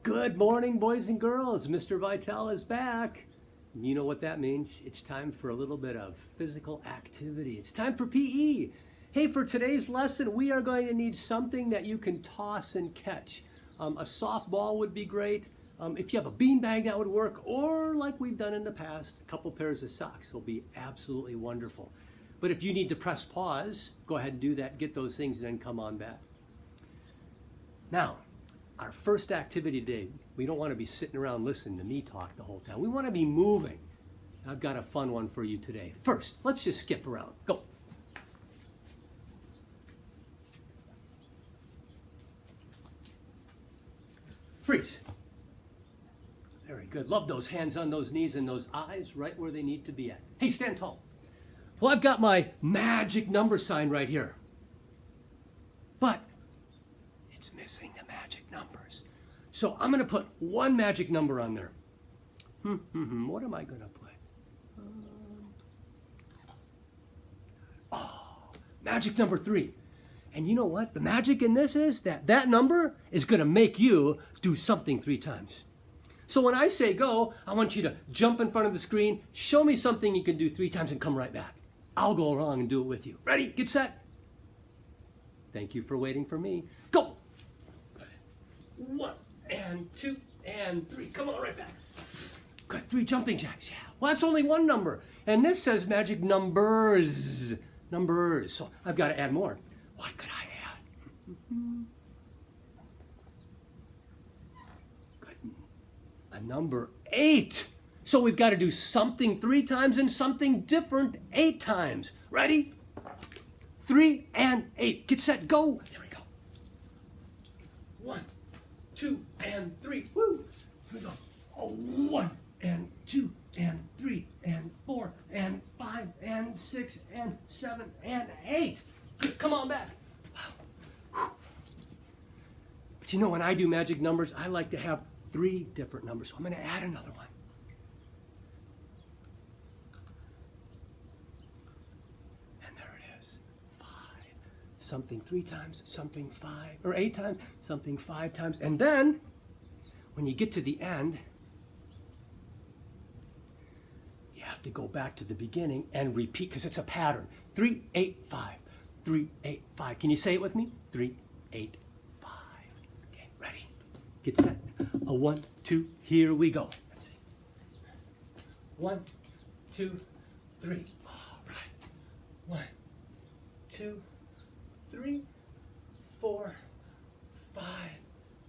Good morning, boys and girls. Mr. Vitale is back. You know what that means. It's time for a little bit of physical activity. It's time for PE. Hey, for today's lesson, we are going to need something that you can toss and catch. A softball would be great. If you have a beanbag, that would work. Or like we've done in the past, a couple pairs of socks will be absolutely wonderful. But if you need to press pause, go ahead and do that. Get those things and then come on back. Now, our first activity today, we don't want to be sitting around listening to me talk the whole time. We want to be moving. I've got a fun one for you today. First, let's just skip around. Go. Freeze. Very good. Love those hands on those knees and those eyes right where they need to be at. Hey, stand tall. Well, I've got my magic number sign right here. But it's missing the magic numbers. So I'm going to put one magic number on there. What am I going to put? Magic number 3. And you know what? The magic in this is that number is going to make you do something 3 times. So when I say go, I want you to jump in front of the screen, show me something you can do 3 times and come right back. I'll go along and do it with you. Ready? Get set. Thank you for waiting for me. Go. 1 and 2 and 3. Come on, right back. Got 3 jumping jacks. Yeah. Well, that's only one number. And this says magic numbers. Numbers. So I've got to add more. What could I add? Good. A number 8. So we've got to do something 3 times and something different 8 times. Ready? 3 and 8. Get set, go. Here we go. 1, 2 and 3. Woo. Here we go. 1 and 2 and 3 and 4 and 5 and 6 and 7 and 8. Come on back. But you know, when I do magic numbers, I like to have 3 different numbers. So I'm going to add another one. And there it is. 5. Something 3 times, something 5, or 8 times, something 5 times. And then, when you get to the end, you have to go back to the beginning and repeat, because it's a pattern. 3, 8, 5. 3, 8, 5. Can you say it with me? 3, 8, 5. Okay, ready? Get set. 1, 2, here we go. Let's see. 1, 2, 3. All right. 1, 2, 3, 4, 5,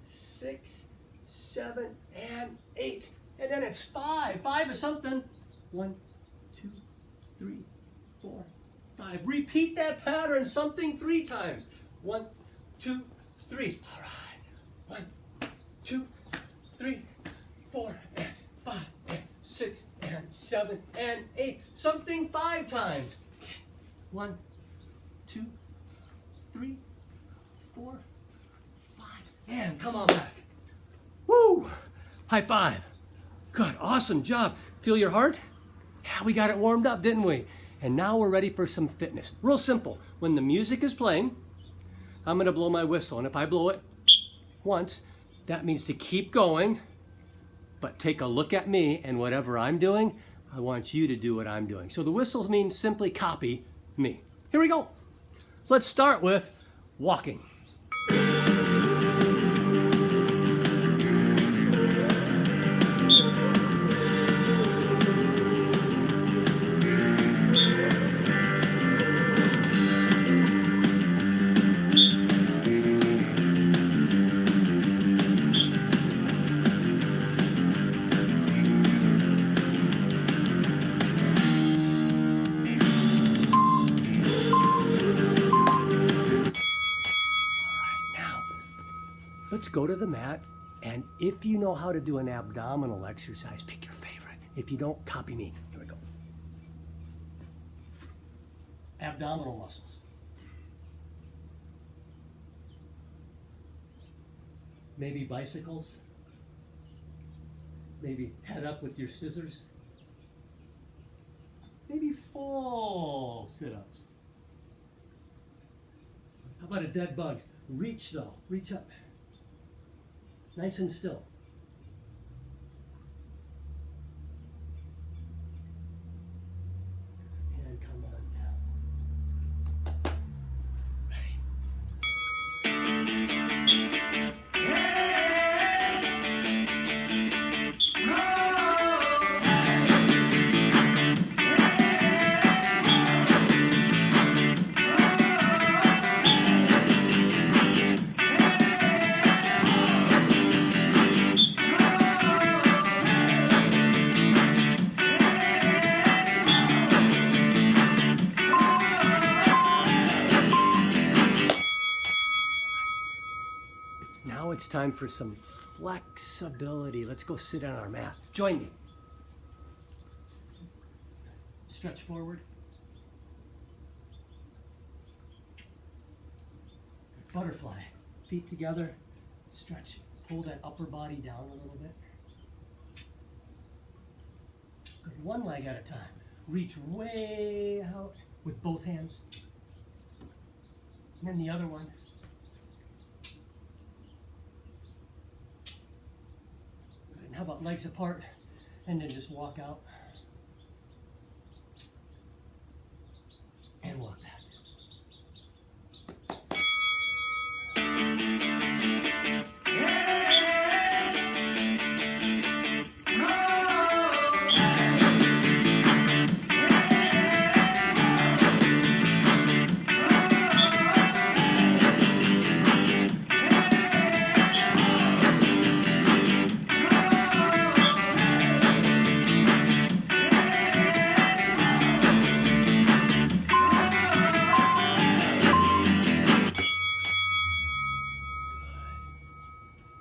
6, 7, and 8. And then it's 5. 5 is something. 1, 2, 3, 4, 5. Repeat that pattern, something 3 times. 1, 2, 3. All right. 1, 2, 3, 4, and 5, and 6, and 7, and 8. Something 5 times. 1, 2, 3, 4, 5. And come on back. Woo! High five. Good. Awesome job. Feel your heart? Yeah, we got it warmed up, didn't we? And now we're ready for some fitness. Real simple. When the music is playing, I'm going to blow my whistle. And if I blow it once, that means to keep going. But take a look at me, and whatever I'm doing, I want you to do what I'm doing. So the whistle means simply copy me. Here we go. Let's start with walking. Let's go to the mat, and if you know how to do an abdominal exercise, pick your favorite. If you don't, copy me. Here we go. Abdominal muscles. Maybe bicycles. Maybe head up with your scissors. Maybe full sit-ups. How about a dead bug? Reach though, reach up. Nice and still. time for some flexibility. Let's go sit on our mat. Join me. Stretch forward. Butterfly. Feet together. Stretch. Pull that upper body down a little bit. Good. One leg at a time. Reach way out with both hands. And then the other one. Good. And how about legs apart? And then just walk out. And walk back.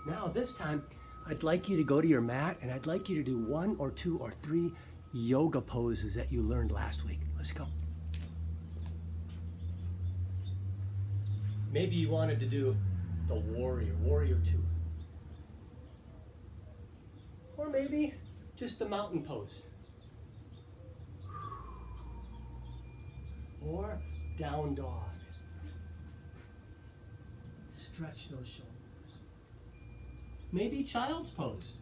Now this time, I'd like you to go to your mat and I'd like you to do 1 or 2 or 3 yoga poses that you learned last week. Let's go. Maybe you wanted to do the warrior 2. Or maybe just the mountain pose. Or down dog. Stretch those shoulders. Maybe child's pose.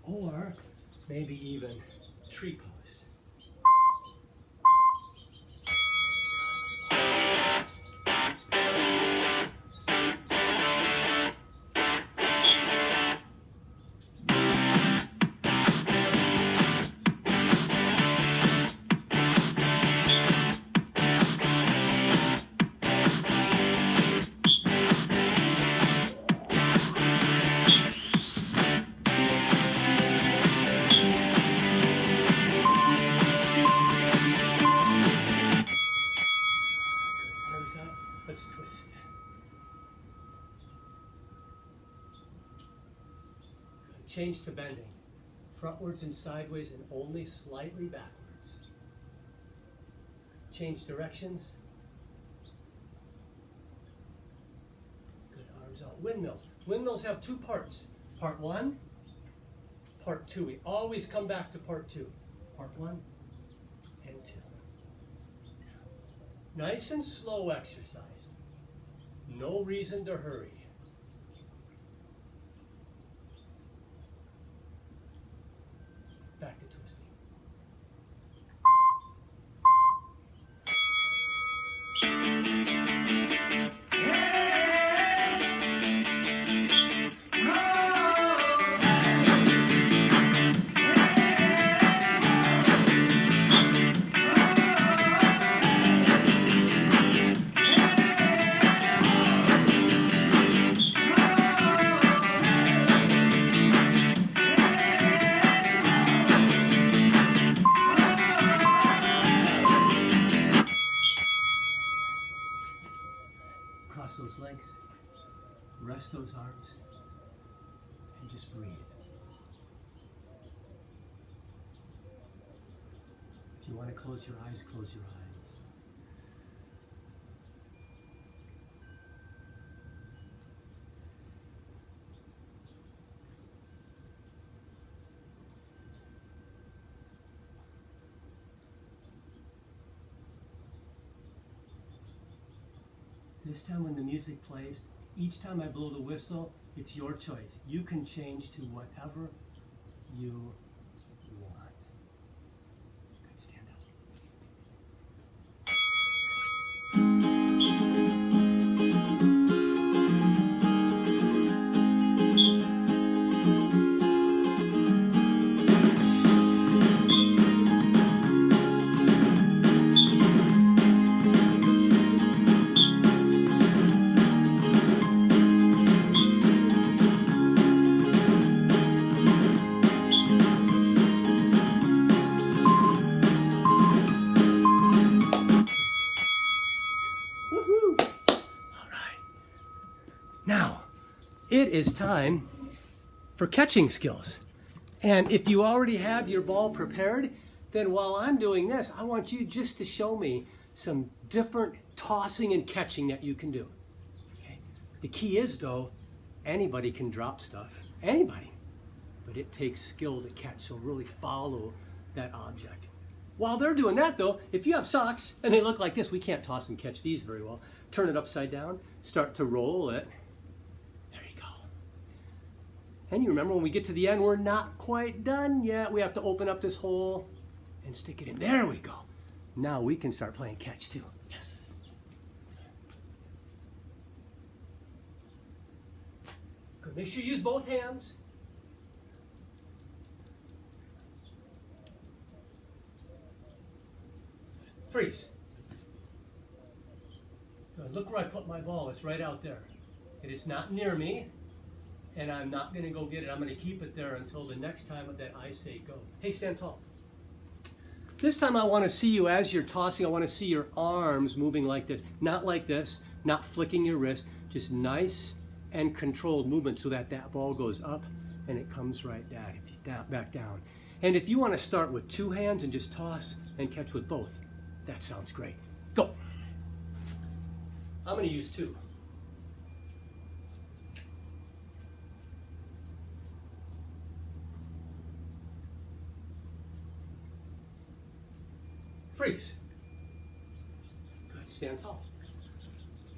Or maybe even tree pose. Let's twist. Good. Change to bending. Frontwards and sideways and only slightly backwards. Change directions. Good. Arms out. Windmills. Windmills have 2 parts. Part 1, part 2. We always come back to part 2. Part 1 and 2. Nice and slow exercise. No reason to hurry. Back to twisting. Cross those legs, rest those arms, and just breathe. If you want to close your eyes, close your eyes. This time when the music plays, each time I blow the whistle, it's your choice. You can change to whatever you want. Okay, stand up. Now, it is time for catching skills. And if you already have your ball prepared, then while I'm doing this, I want you just to show me some different tossing and catching that you can do. Okay? The key is, though, anybody can drop stuff. Anybody. But it takes skill to catch, so really follow that object. While they're doing that, though, if you have socks and they look like this, we can't toss and catch these very well. Turn it upside down, start to roll it. There you go. And you remember when we get to the end, we're not quite done yet. We have to open up this hole and stick it in. There we go. Now we can start playing catch too. Yes. Good. Make sure you use both hands. Freeze. Good. Look where I put my ball. It's right out there. It is not near me, and I'm not going to go get it. I'm going to keep it there until the next time that I say go. Hey, stand tall. This time I want to see you as you're tossing. I want to see your arms moving like this. Not like this, not flicking your wrist. Just nice and controlled movement so that that ball goes up and it comes right back down. And if you want to start with two hands and just toss and catch with both, that sounds great. Go. I'm going to use two. Freeze. Good. Stand tall.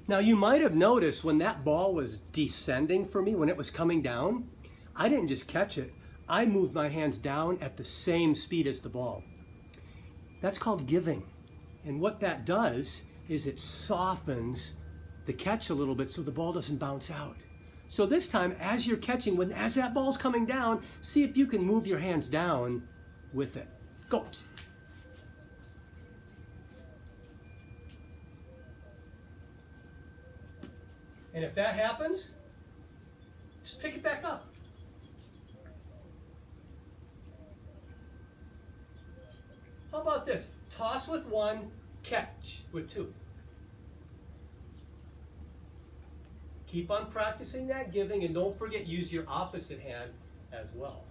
Now you might have noticed when that ball was descending for me, when it was coming down, I didn't just catch it. I moved my hands down at the same speed as the ball. That's called giving. And what that does is it softens the catch a little bit so the ball doesn't bounce out. So this time, as you're catching, as that ball's coming down, see if you can move your hands down with it. Go. And if that happens, just pick it back up. How about this? Toss with one, catch with two. Keep on practicing that giving, and don't forget, use your opposite hand as well.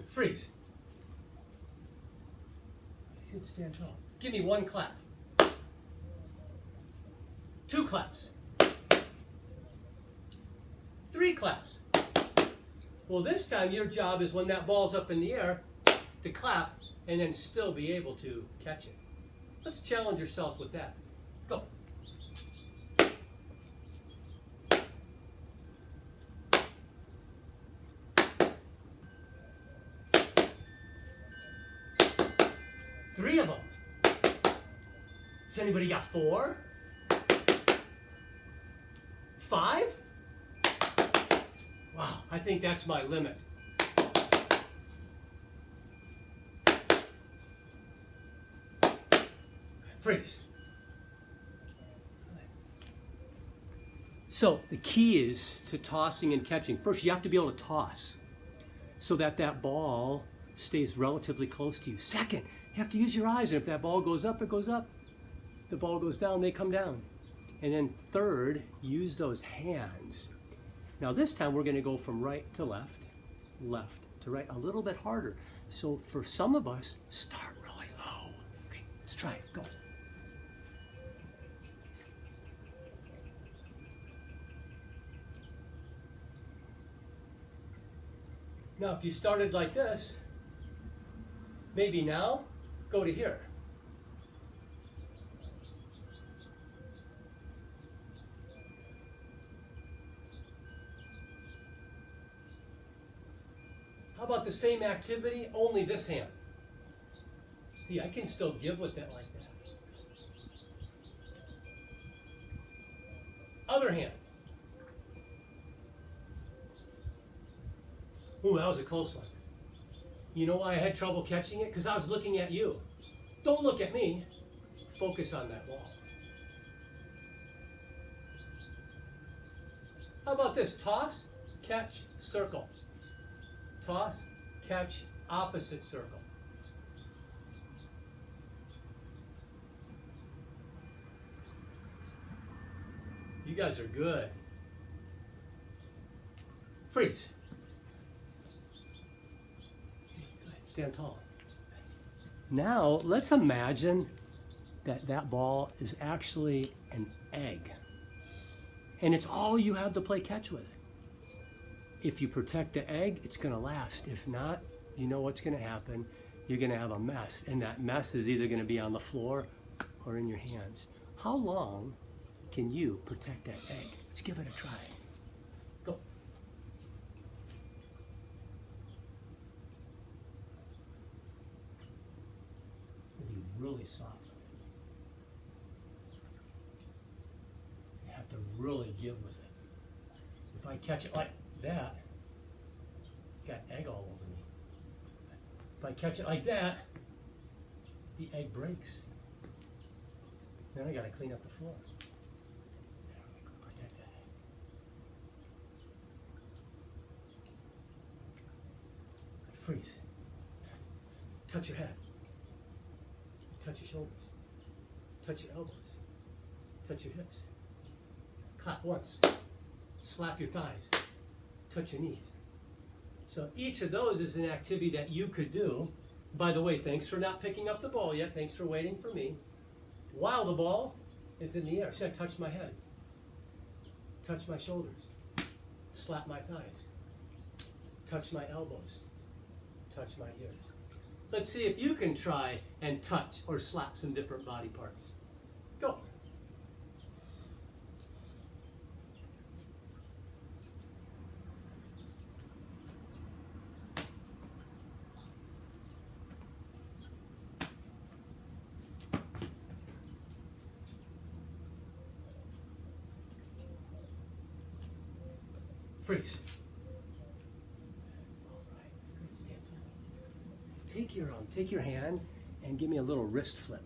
Freeze. You can stand tall. Give me one clap. Two claps. Three claps. Well, this time your job is when that ball's up in the air to clap and then still be able to catch it. Let's challenge yourselves with that. Go. Three of them. Has anybody got four? Five? Wow, I think that's my limit. Freeze. So the key is to tossing and catching. First, you have to be able to toss so that that ball stays relatively close to you. Second, you have to use your eyes, and if that ball goes up, it goes up. The ball goes down, they come down. And then third, use those hands. Now this time we're going to go from right to left, left to right, a little bit harder. So for some of us, start really low. Okay, let's try it. Go. Now if you started like this, maybe now, go to here. How about the same activity, only this hand? See, I can still give with it like that. Other hand. Ooh, that was a close one. You know why I had trouble catching it? Because I was looking at you. Don't look at me. Focus on that ball. How about this? Toss, catch, circle. Toss, catch, opposite circle. guys are good. Freeze. Good. Stand tall. Now, let's imagine that that ball is actually an egg. And it's all you have to play catch with it. If you protect the egg, it's going to last. If not, you know what's going to happen. You're going to have a mess. And that mess is either going to be on the floor or in your hands. How long can you protect that egg? Let's give it a try. Go. Be really soft. You have to really give with it. If I catch it like that, got egg all over me. If I catch it like that, the egg breaks. Then I got to clean up the floor. Protect that egg. Freeze. Touch your head. Touch your shoulders. Touch your elbows. Touch your hips. Clap once. Slap your thighs. Touch your knees. So each of those is an activity that you could do. By the way, thanks for not picking up the ball yet. Thanks for waiting for me. While the ball is in the air. See, I touched my head. Touch my shoulders. Slap my thighs. Touch my elbows. Touch my ears. Let's see if you can try and touch or slap some different body parts. Go. Freeze. All right. Good. Stand tall. Take your hand and give me a little wrist flip.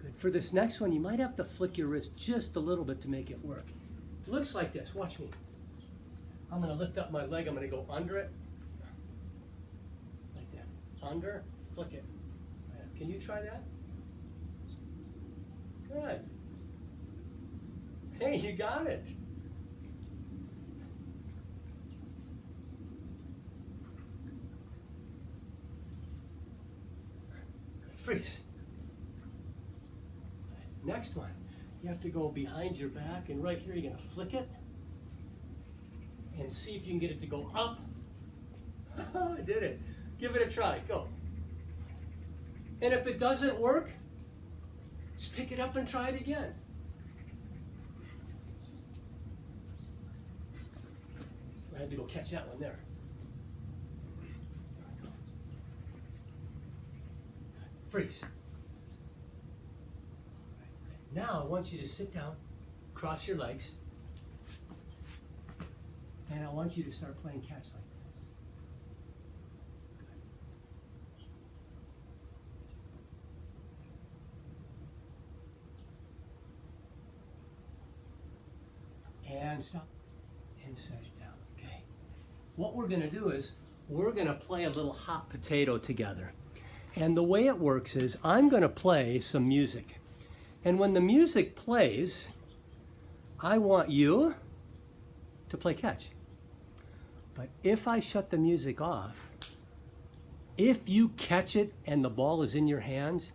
Good. For this next one, you might have to flick your wrist just a little bit to make it work. It looks like this. Watch me. I'm going to lift up my leg. I'm going to go under it. Like that. Under, flick it. Can you try that? Good. Hey, you got it. Freeze. Next one, you have to go behind your back, and right here you're going to flick it and see if you can get it to go up. I did it. Give it a try. Go. And if it doesn't work, just pick it up and try it again. I had to go catch that one there. Freeze. Now I want you to sit down, cross your legs, and I want you to start playing catch like this. And stop and set it down. Okay. What we're going to do is we're going to play a little hot potato together. And the way it works is I'm going to play some music. And when the music plays, I want you to play catch. But if I shut the music off, if you catch it and the ball is in your hands,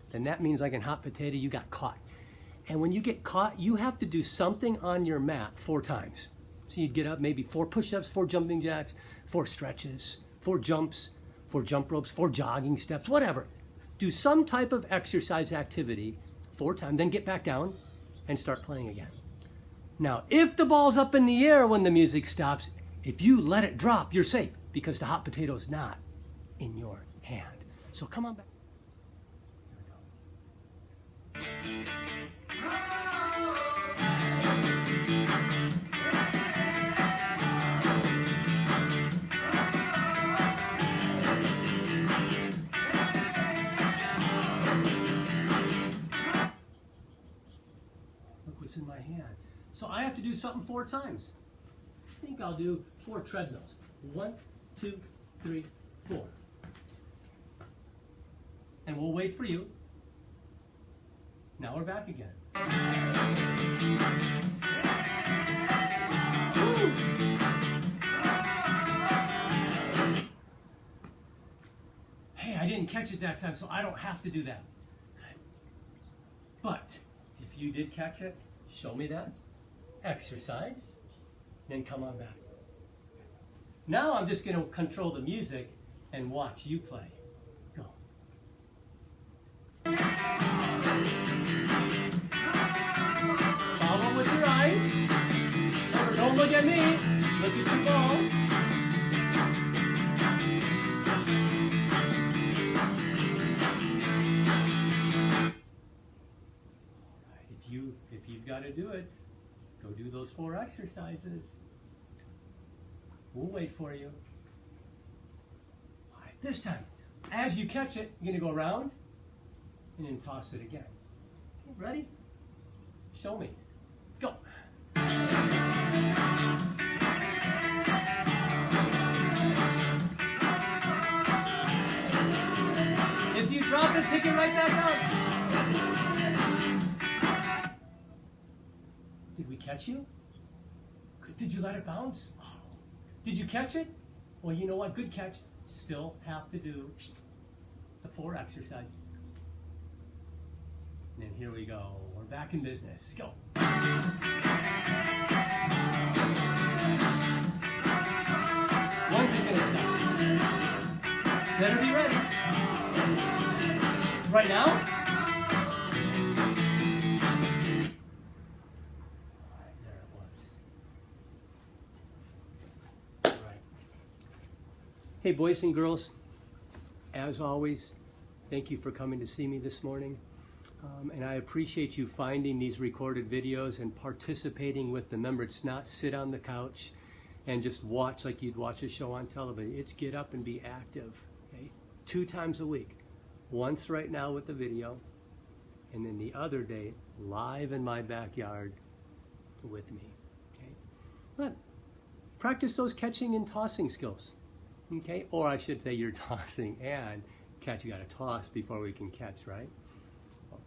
then that means like in hot potato, you got caught. And when you get caught, you have to do something on your mat 4 times. So you'd get up, maybe 4 push-ups, 4 jumping jacks, 4 stretches, 4 jumps, 4 jump ropes, 4 jogging steps, whatever. Do some type of exercise activity 4 times, then get back down and start playing again. Now, if the ball's up in the air when the music stops, if you let it drop, you're safe because the hot potato's not in your hand. So come on back. In my hand. So I have to do something 4 times. I think I'll do 4 treadmills. 1, 2, 3, 4. And we'll wait for you. Now we're back again. Hey, I didn't catch it that time, so I don't have to do that. But if you did catch it, show me that. Exercise, then come on back. Now I'm just going to control the music and watch you play. Go. Follow with your eyes. Remember, don't look at me. Look at your ball. If you've got to do it, go do those 4 exercises. We'll wait for you. All right, this time, as you catch it, you're going to go around and then toss it again. Okay, ready? Show me. Go. If you drop it, pick it right back up. Did we catch you? Did you let it bounce? Did you catch it? Well, you know what? Good catch. Still have to do the 4 exercises. And then here we go. We're back in business. Go. When's it going to stop? Better be ready. Right now? Hey, boys and girls, as always, thank you for coming to see me this morning. And I appreciate you finding these recorded videos and participating with them. Remember, it's not sit on the couch and just watch like you'd watch a show on television. It's get up and be active. Okay? 2 times a week. Once right now with the video, and then the other day live in my backyard with me. Okay? But practice those catching and tossing skills. Okay, or I should say you're tossing and catch. You got to toss before we can catch, right?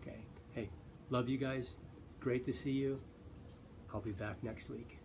Okay. Hey, love you guys. Great to see you. I'll be back next week.